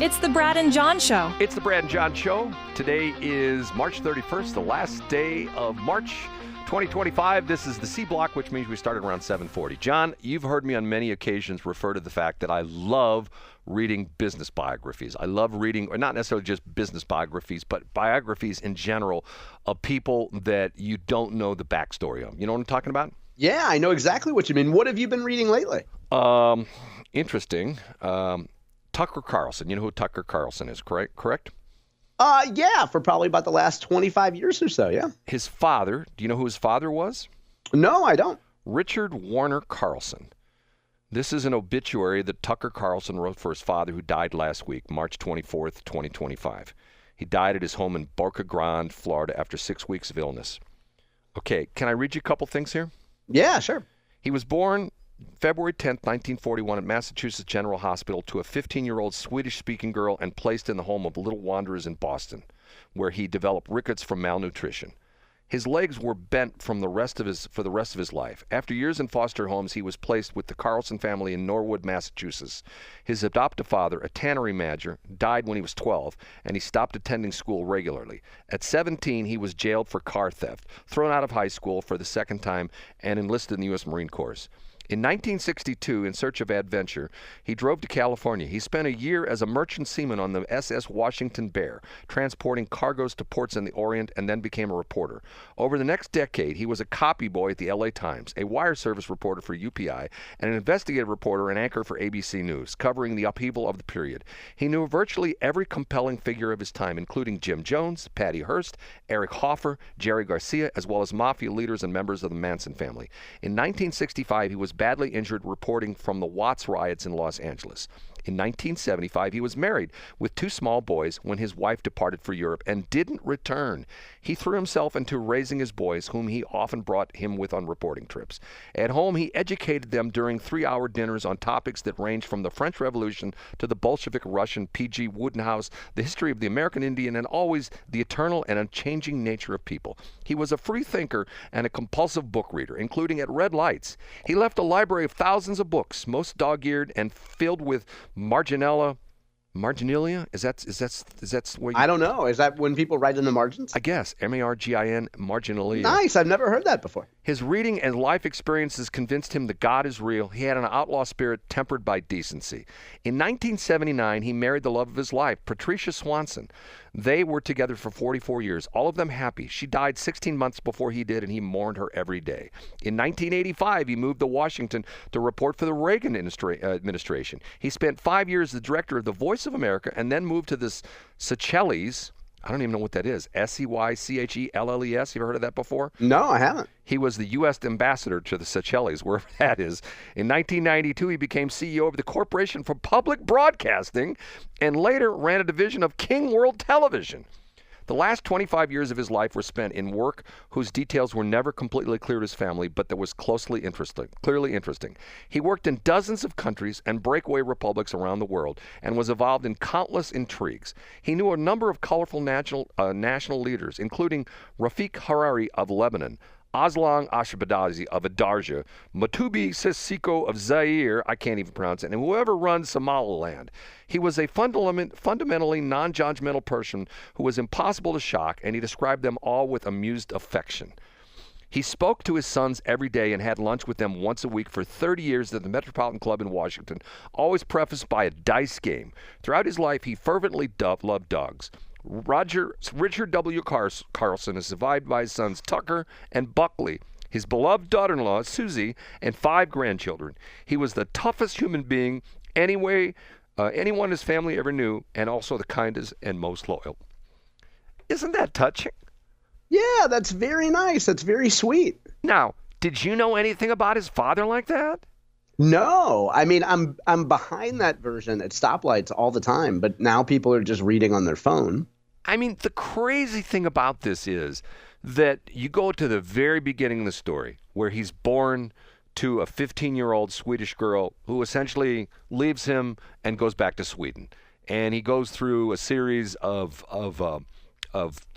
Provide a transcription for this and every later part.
It's the Brad and John Show. It's the Brad and John Show. Today is March 31st, the last day of March 2025. This is the C Block, which means we started around 7:40. John, you've heard me on many occasions refer to the fact that I love reading business biographies. I love reading, or not necessarily just business biographies, but biographies in general of people that you don't know the backstory of. You know what I'm talking about? Yeah, I know exactly what you mean. What have you been reading lately? Interesting. Tucker Carlson. You know who Tucker Carlson is, correct? Yeah, for probably about the last 25 years or so, yeah. His father, do you know who his father was? No, I don't. Richard Warner Carlson. This is an obituary that Tucker Carlson wrote for his father, who died last week, March 24th, 2025. He died at his home in Boca Grande, Florida, after 6 weeks of illness. Okay, can I read you a couple things here? Yeah, sure. He was born February 10th, 1941 at Massachusetts General Hospital to a 15-year-old Swedish-speaking girl and placed in the home of Little Wanderers in Boston, where he developed rickets from malnutrition. His legs were bent for the rest of his life. After years in foster homes, he was placed with the Carlson family in Norwood, Massachusetts. His adoptive father, a tannery manager, died when he was 12, and he stopped attending school regularly. At 17, he was jailed for car theft, thrown out of high school for the second time, and enlisted in the U.S. Marine Corps. In 1962, in search of adventure, he drove to California. He spent a year as a merchant seaman on the SS Washington Bear, transporting cargoes to ports in the Orient, and then became a reporter. Over the next decade, he was a copy boy at the LA Times, a wire service reporter for UPI, and an investigative reporter and anchor for ABC News, covering the upheaval of the period. He knew virtually every compelling figure of his time, including Jim Jones, Patty Hearst, Eric Hoffer, Jerry Garcia, as well as mafia leaders and members of the Manson family. In 1965, he was badly injured reporting from the Watts riots in Los Angeles. In 1975, he was married with 2 small boys when his wife departed for Europe and didn't return. He threw himself into raising his boys, whom he often brought him with on reporting trips. At home, he educated them during 3-hour dinners on topics that ranged from the French Revolution to the Bolshevik Russian P.G. Wodehouse, the history of the American Indian, and always the eternal and unchanging nature of people. He was a free thinker and a compulsive book reader, including at red lights. He left a library of thousands of books, most dog-eared and filled with marginalia? Is that where you... I don't know. Is that when people write in the margins? I guess. M-A-R-G-I-N, marginalia. Nice. I've never heard that before. His reading and life experiences convinced him that God is real. He had an outlaw spirit tempered by decency. In 1979, he married the love of his life, Patricia Swanson. They were together for 44 years, all of them happy. She died 16 months before he did, and he mourned her every day. In 1985, he moved to Washington to report for the Reagan administration. He spent 5 years as the director of The Voice of America and then moved to the Seychelles. I don't even know what that is. Seychelles. You ever heard of that before? No, I haven't. He was the U.S. ambassador to the Seychelles, wherever that is. In 1992, he became CEO of the Corporation for Public Broadcasting and later ran a division of King World Television. The last 25 years of his life were spent in work whose details were never completely clear to his family, but that was clearly interesting. He worked in dozens of countries and breakaway republics around the world and was involved in countless intrigues. He knew a number of colorful national leaders, including Rafik Hariri of Lebanon, Aslan Ashbadazi of Adarja, Matubi Seseko of Zaire, I can't even pronounce it, and whoever runs Somaliland. He was a fundamentally non-judgmental person who was impossible to shock, and he described them all with amused affection. He spoke to his sons every day and had lunch with them once a week for 30 years at the Metropolitan Club in Washington, always prefaced by a dice game. Throughout his life, he fervently loved dogs. Richard W. Carlson is survived by his sons Tucker and Buckley, his beloved daughter-in-law Susie, and 5 grandchildren. He was the toughest human being anyone his family ever knew, and also the kindest and most loyal. Isn't that touching? Yeah, that's very nice. That's very sweet. Now, did you know anything about his father like that? No, I mean, I'm behind that version at stoplights all the time, but now people are just reading on their phone. I mean, the crazy thing about this is that you go to the very beginning of the story where he's born to a 15-year-old Swedish girl who essentially leaves him and goes back to Sweden. And he goes through a series of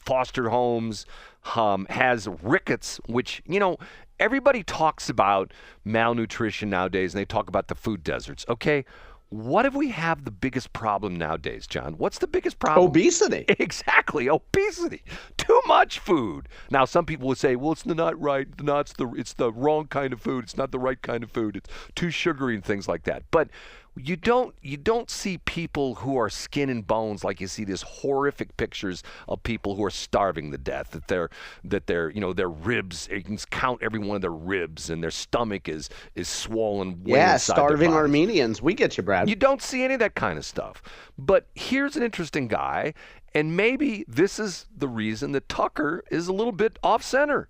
foster homes, has rickets, which, you know, everybody talks about malnutrition nowadays, and they talk about the food deserts. Okay, What if we have the biggest problem nowadays, John? What's the biggest problem? Obesity. Exactly, obesity. Too much food. Now, some people would say, well, it's not right. It's the wrong kind of food. It's not the right kind of food. It's too sugary and things like that. But you don't see people who are skin and bones like you see these horrific pictures of people who are starving to death, that their their ribs, you can count every one of their ribs, and their stomach is swollen way inside starving their bodies. Armenians. We get you, Brad. You don't see any of that kind of stuff. But here's an interesting guy, and maybe this is the reason that Tucker is a little bit off center.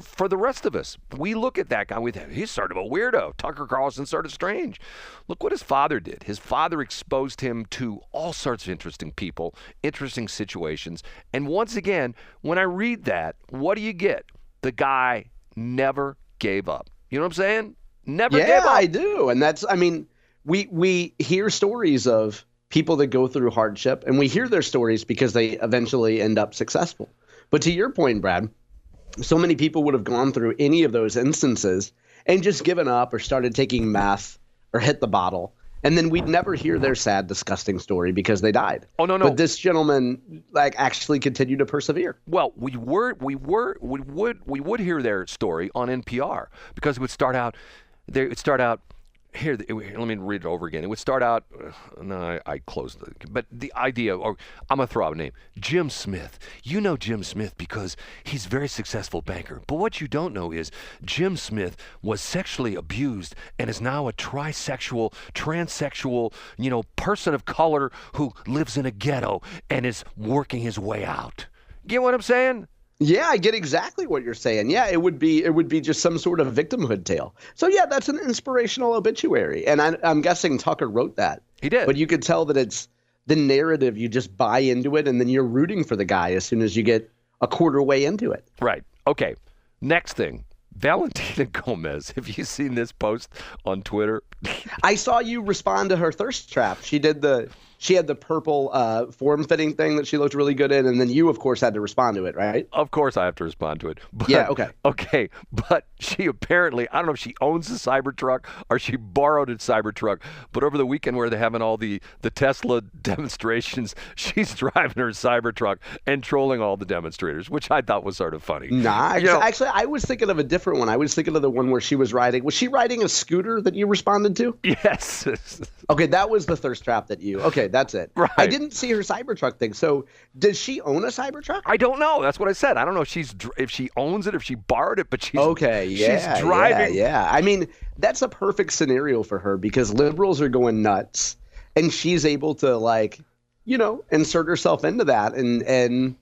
For the rest of us, we look at that guy, he's sort of a weirdo. Tucker Carlson sort of strange. Look what his father did. His father exposed him to all sorts of interesting people, interesting situations. And once again, when I read that, what do you get? The guy never gave up. You know what I'm saying? Never gave up. Yeah, I do. And that's, I mean, we hear stories of people that go through hardship, and we hear their stories because they eventually end up successful. But to your point, Brad, so many people would have gone through any of those instances and just given up or started taking meth or hit the bottle. And then we'd never hear their sad, disgusting story because they died. Oh, no. But this gentleman actually continued to persevere. Well, we would hear their story on NPR because it would start out here, let me read it over again. It would start out, I closed it, but the idea, or I'm going to throw out a name, Jim Smith. You know Jim Smith because he's a very successful banker. But what you don't know is Jim Smith was sexually abused and is now a transsexual, person of color who lives in a ghetto and is working his way out. Get what I'm saying? Yeah, I get exactly what you're saying. Yeah, it would be just some sort of victimhood tale. So yeah, that's an inspirational obituary, and I'm guessing Tucker wrote that. He did. But you could tell that it's the narrative. You just buy into it, and then you're rooting for the guy as soon as you get a quarter way into it. Right. Okay. Next thing, Valentina Gomez. Have you seen this post on Twitter? I saw you respond to her thirst trap. She had the purple form-fitting thing that she looked really good in, and then you, of course, had to respond to it, right? Of course I have to respond to it. But, yeah, okay. Okay, but she apparently, I don't know if she owns a Cybertruck or she borrowed a Cybertruck, but over the weekend where they're having all the Tesla demonstrations, she's driving her Cybertruck and trolling all the demonstrators, which I thought was sort of funny. Nah, actually, I was thinking of a different one. I was thinking of the one where she was riding. Was she riding a scooter that you responded to? Yes. Okay, that was the thirst trap that you. Okay, that's it. Right. I didn't see her Cybertruck thing. So, does she own a Cybertruck? I don't know. That's what I said. I don't know if she owns it, if she borrowed it, but she's she's driving. Yeah. I mean, that's a perfect scenario for her because liberals are going nuts, and she's able to insert herself into that, and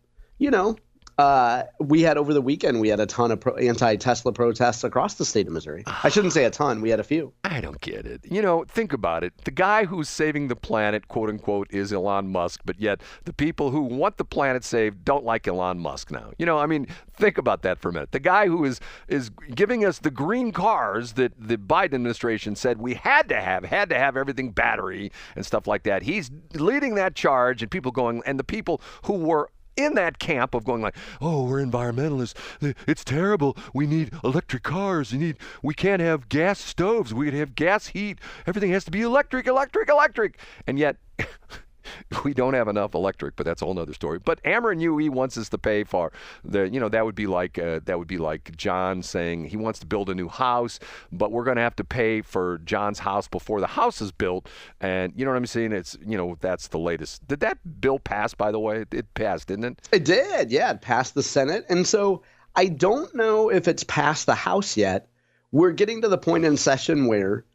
we had over the weekend, we had a ton of anti-Tesla protests across the state of Missouri. I shouldn't say a ton. We had a few. I don't get it. Think about it. The guy who's saving the planet, quote unquote, is Elon Musk, but yet the people who want the planet saved don't like Elon Musk now. Think about that for a minute. The guy who is giving us the green cars that the Biden administration said we had to have everything battery and stuff like that. He's leading that charge, and the people who were in that camp of going like, oh, we're environmentalists. It's terrible. We need electric cars. We can't have gas stoves. We have gas heat. Everything has to be electric. And yet we don't have enough electric, but that's a whole nother story. But Ameren UE wants us to pay for that would be like John saying he wants to build a new house, but we're going to have to pay for John's house before the house is built. And you know what I'm saying? It's, that's the latest. Did that bill pass, by the way? It passed, didn't it? It did. Yeah. It passed the Senate. And so I don't know if it's passed the House yet. We're getting to the point in session where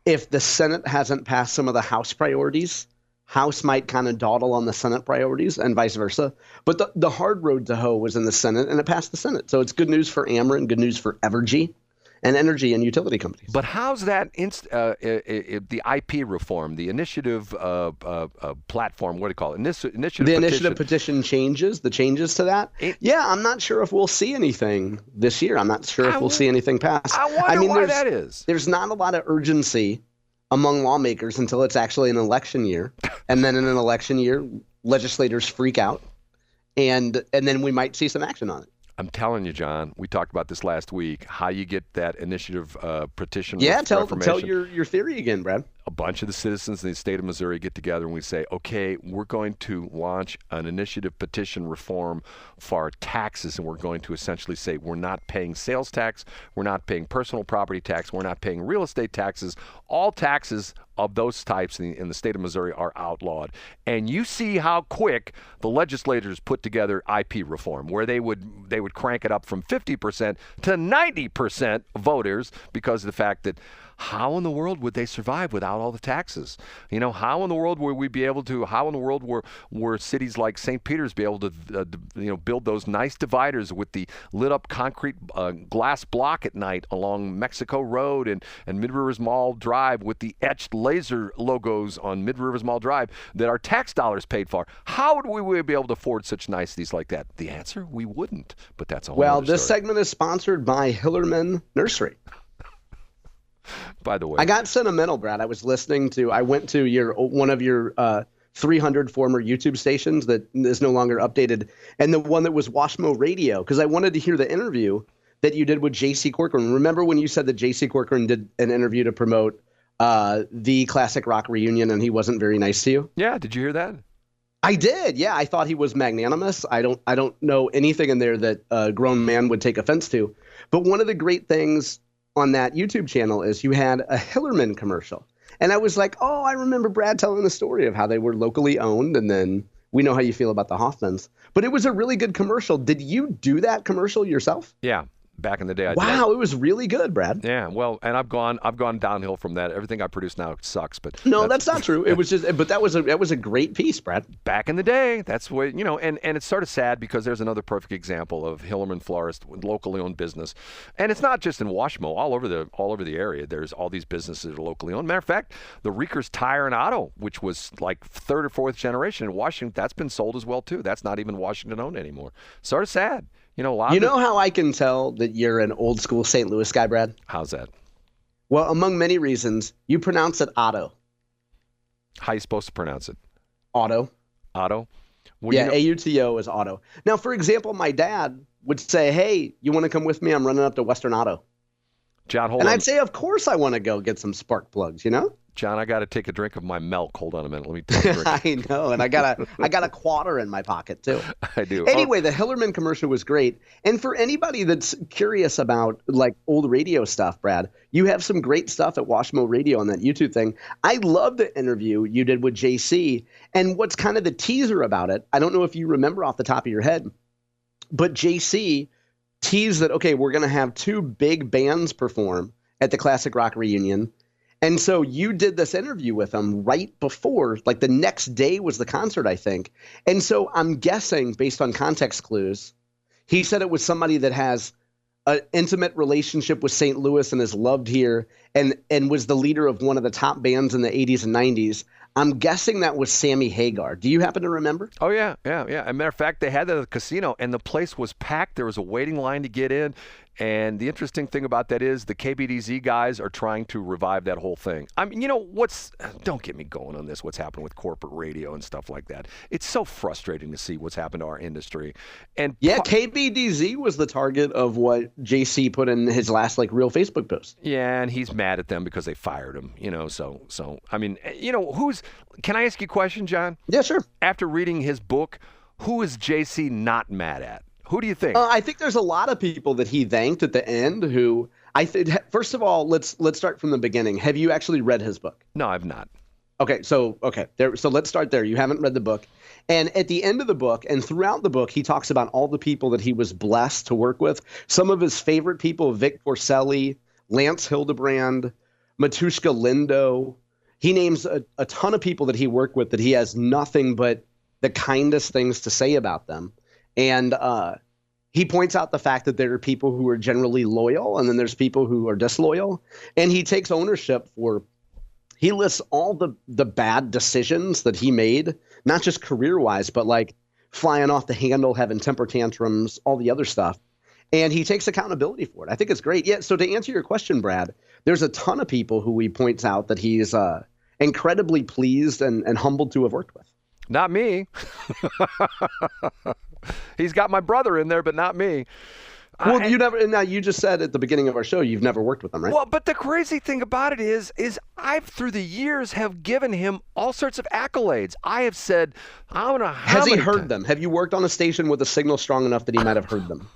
if the Senate hasn't passed some of the House priorities, House might kind of dawdle on the Senate priorities and vice versa. But the hard road to hoe was in the Senate, and it passed the Senate. So it's good news for Ameren, good news for Evergy and energy and utility companies. But how's that the IP reform, the initiative platform, what do you call it? Initiative petition changes, the changes to that? I'm not sure if we'll see anything this year. I'm not sure if we'll see anything pass. I wonder why that is. There's not a lot of urgency among lawmakers until it's actually an election year. And then in an election year, legislators freak out, and then we might see some action on it. I'm telling you, John, we talked about this last week, how you get that initiative petition reformation. Tell your theory again, Brad. a bunch of the citizens in the state of Missouri get together and we say, okay, we're going to launch an initiative petition reform for our taxes, and we're going to essentially say we're not paying sales tax, we're not paying personal property tax, we're not paying real estate taxes. All taxes of those types in the state of Missouri are outlawed. And you see how quick the legislators put together IP reform, where they would crank it up from 50% to 90% voters because of the fact that how in the world would they survive without all the taxes? How in the world would we be able to, how in the world were cities like St. Peter's be able to, build those nice dividers with the lit up concrete glass block at night along Mexico Road and Mid-Rivers Mall Drive with the etched laser logos on Mid-Rivers Mall Drive that our tax dollars paid for? How would we be able to afford such niceties like that? The answer, we wouldn't, but that's a whole other this story. segment is sponsored by Hillerman Nursery. By the way, I got sentimental, Brad. I went to one of your 300 former YouTube stations that is no longer updated, and the one that was Washmo Radio, because I wanted to hear the interview that you did with J.C. Corcoran. Remember when you said that J.C. Corcoran did an interview to promote the classic rock reunion, and he wasn't very nice to you? Yeah, did you hear that? I did. Yeah, I thought he was magnanimous. I don't know anything in there that a grown man would take offense to. But one of the great things on that YouTube channel is you had a Hillerman commercial. And I was like, oh, I remember Brad telling the story of how they were locally owned. And then we know how you feel about the Hoffmans. But it was a really good commercial. Did you do that commercial yourself? Yeah. Back in the day, Wow, it was really good, Brad. Yeah, well, and I've gone downhill from that. Everything I produce now sucks, but no, that's not true. It was but that was a great piece, Brad. Back in the day, that's what and it's sort of sad because there's another perfect example of Hillerman Florist, locally owned business, and it's not just in Washmo, all over the area. There's all these businesses that are locally owned. Matter of fact, the Reekers Tire and Auto, which was like third or fourth generation in Washington, that's been sold as well too. That's not even Washington owned anymore. Sort of sad. How I can tell that you're an old school St. Louis guy, Brad? How's that? Well, among many reasons, you pronounce it Otto. How are you supposed to pronounce it? Otto. Otto? Well, yeah, A-U-T-O is Otto. Now, for example, my dad would say, hey, you want to come with me? I'm running up to Western Auto. John, hold on. on. And I'd say, of course I want to go get some spark plugs, John, I got to take a drink of my milk. Hold on a minute. Let me take a drink. I know, and I got a quarter in my pocket too. I do. Anyway, the Hillerman commercial was great. And for anybody that's curious about like old radio stuff, Brad, you have some great stuff at Washmo Radio on that YouTube thing. I love the interview you did with JC. And what's kind of the teaser about it, I don't know if you remember off the top of your head, but JC teased that, okay, we're going to have two big bands perform at the Classic Rock Reunion. And so you did this interview with him right before, like the next day was the concert, I think. And so I'm guessing, based on context clues, he said it was somebody that has an intimate relationship with St. Louis and is loved here and was the leader of one of the top bands in the 80s and 90s. I'm guessing that was Sammy Hagar. Do you happen to remember? Oh, yeah. As a matter of fact, they had that at the casino, and the place was packed. There was a waiting line to get in. And the interesting thing about that is the KBDZ guys are trying to revive that whole thing. I mean, don't get me going on this, what's happened with corporate radio and stuff like that. It's so frustrating to see what's happened to our industry. And yeah, KBDZ was the target of what JC put in his last real Facebook post. Yeah, and he's mad at them because they fired him, so I mean, can I ask you a question, John? Yeah, sure. After reading his book, who is JC not mad at? Who do you think? I think there's a lot of people that he thanked at the end who I think, first of all, let's start from the beginning. Have you actually read his book? No, I've not. Okay. So let's start there. You haven't read the book. And at the end of the book and throughout the book, he talks about all the people that he was blessed to work with. Some of his favorite people, Vic Porcelli, Lance Hildebrand, Matushka Lindo. He names a ton of people that he worked with that he has nothing but the kindest things to say about them. And he points out the fact that there are people who are generally loyal and then there's people who are disloyal. And he takes ownership he lists all the bad decisions that he made, not just career-wise, but like flying off the handle, having temper tantrums, all the other stuff. And he takes accountability for it. I think it's great. Yeah. So to answer your question, Brad, there's a ton of people who he points out that he's incredibly pleased and humbled to have worked with. Not me. He's got my brother in there, but not me. Well, you never. Now you just said at the beginning of our show you've never worked with them, right? Well, but the crazy thing about it is I've through the years have given him all sorts of accolades. I have said, I don't know how. Has he heard them? Have you worked on a station with a signal strong enough that he might have heard them?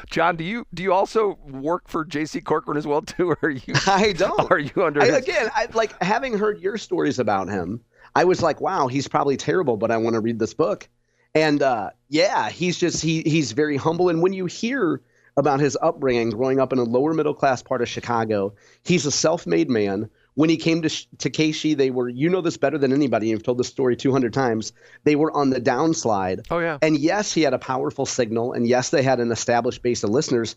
John, do you also work for J.C. Corcoran as well too? Or are you? I don't. Are you under? Again, like having heard your stories about him, I was like, wow, he's probably terrible, but I want to read this book. And yeah, he's very humble. And when you hear about his upbringing, growing up in a lower middle class part of Chicago, he's a self-made man. When he came to KC, they were, you know this better than anybody. You've told this story 200 times. They were on the downslide. Oh, yeah. And yes, he had a powerful signal. And yes, they had an established base of listeners.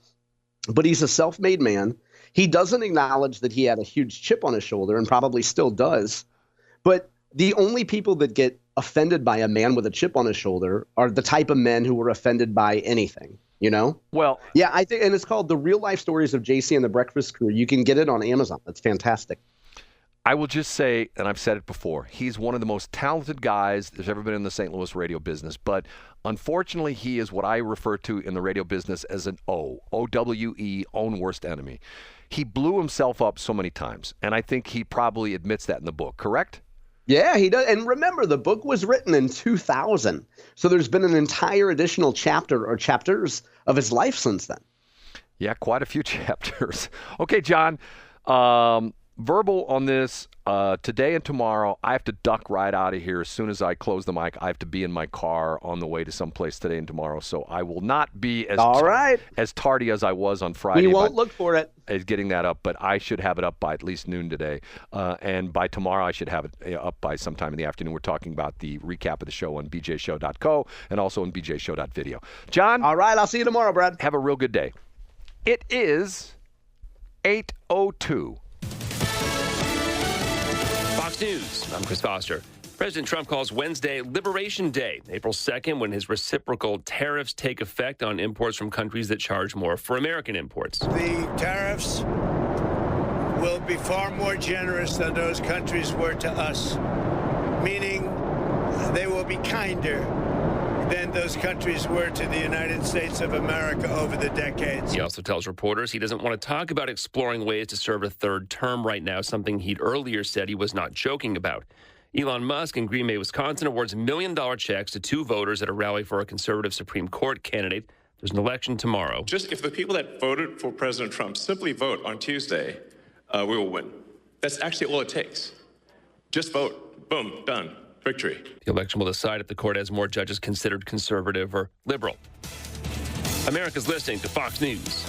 But he's a self-made man. He doesn't acknowledge that he had a huge chip on his shoulder and probably still does. But the only people that get offended by a man with a chip on his shoulder are the type of men who were offended by anything, you know? Well, yeah, I think, and it's called The Real Life Stories of JC and the Breakfast Crew. You can get it on Amazon. It's fantastic. I will just say, and I've said it before, he's one of the most talented guys there's ever been in the St. Louis radio business. But unfortunately, he is what I refer to in the radio business as an OWE, own worst enemy. He blew himself up so many times, and I think he probably admits that in the book, correct? Yeah, he does. And remember, the book was written in 2000. So there's been an entire additional chapter or chapters of his life since then. Yeah, quite a few chapters. Okay, John, verbal on this today and tomorrow. I have to duck right out of here as soon as I close the mic. I have to be in my car on the way to someplace today and tomorrow, so I will not be as tardy as I was on Friday. We won't look for it. As getting that up, but I should have it up by at least noon today, and by tomorrow I should have it up by sometime in the afternoon. We're talking about the recap of the show on bjshow.co and also on bjshow.video. John? All right, I'll see you tomorrow, Brad. Have a real good day. It is 8:02. Fox News, I'm Chris Foster. President Trump calls Wednesday Liberation Day, April 2nd, when his reciprocal tariffs take effect on imports from countries that charge more for American imports. The tariffs will be far more generous than those countries were to us, meaning they will be kinder than those countries were to the United States of America over the decades. He also tells reporters he doesn't want to talk about exploring ways to serve a third term right now, something he'd earlier said he was not joking about. Elon Musk in Green Bay, Wisconsin, awards $1 million checks to two voters at a rally for a conservative Supreme Court candidate. There's an election tomorrow. Just if the people that voted for President Trump simply vote on Tuesday, we will win. That's actually all it takes. Just vote. Boom. Done. Victory. The election will decide if the court has more judges considered conservative or liberal. America's listening to Fox News.